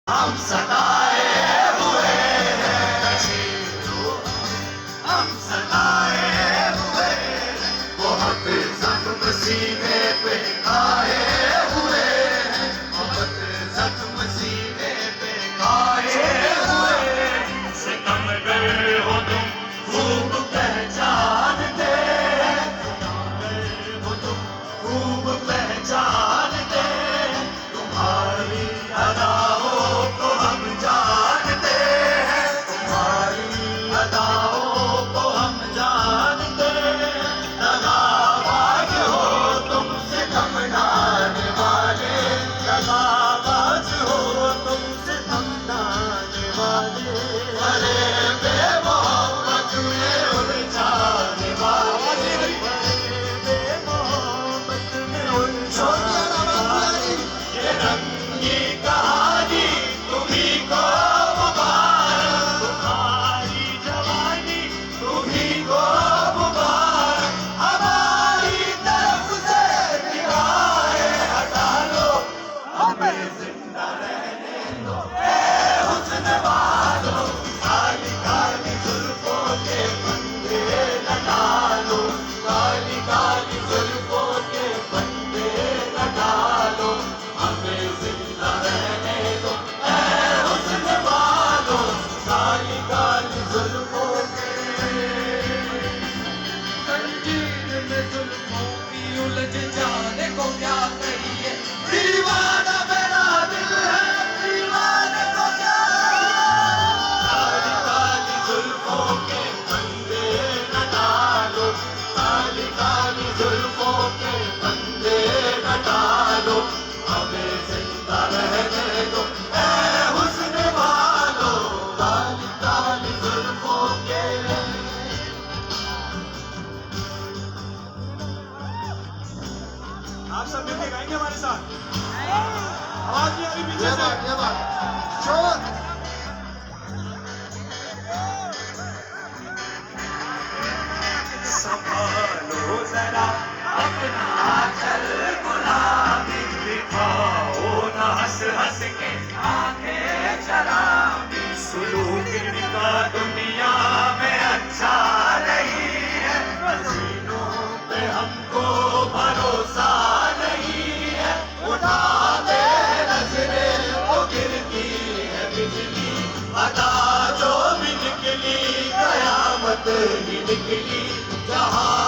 हम सताए हुए हैं नशीबों, हम सताए हुए हैं, बहुत जख्म सीने पे खाए हुए हैं, बहुत जख्म सीने पे खाए हुए हैं। सितमगर हो तुम खूब पहचानते हैं, सितमगर हो तुम खूब पहचानते हैं, तुम्हारी अदाओं को हम जानते हैं, तुम्हारी अदाओं को हम जानते हैं। दगाबाज हो तुम सितम ढाने वाले, दगाबाज हो तुम सितम ढाने वाले, अरे बेमोहब्बत में उलझाने वाले, बेमोहब्बत में उलझाने वाले। ये रंगी कहानी तुम्ही को मुबारक, तुम्हारी जवानी तुम्ही को मुबारक। हमारी तरफ से निगाहें हटा लो, हमें जिंदा रहने दो ए हुस्न वालो। काली काली जुल्फों के फंदे लगा लो, काली काली जुल्फों के फंदे लगा लो, हमें जिंदा रहने दो ए हुस्न वालो। काली काली जुल्फों के जंजीर में जुल्फों की उलझ जाने को क्या कहिए, दीवाना मेरा दिल है, दीवाने को क्या। काली काली जुल्फों के फंदे न डालो, काली काली जुल्फों के फंदे न डालो, हमें जिंदा रहने दो ए हुस्न वालो। काली काली जुल्फों के आप सब मिलके गाएंगे हमारे साथ। आवाज नहीं आ रही पीछे से। ये बात शोर। संभालो जरा अपना चल गुलाबी, दिखाओ ना हंस हंस के आंखें शराबी। सुलूक इनका दुनिया में अच्छा नहीं है, मसीनों पे हमको भरोसा नहीं है। उठा दे नजरें वो गिरती है बिजली, अदा जो भी निकली कयामत ही निकली। जहाँ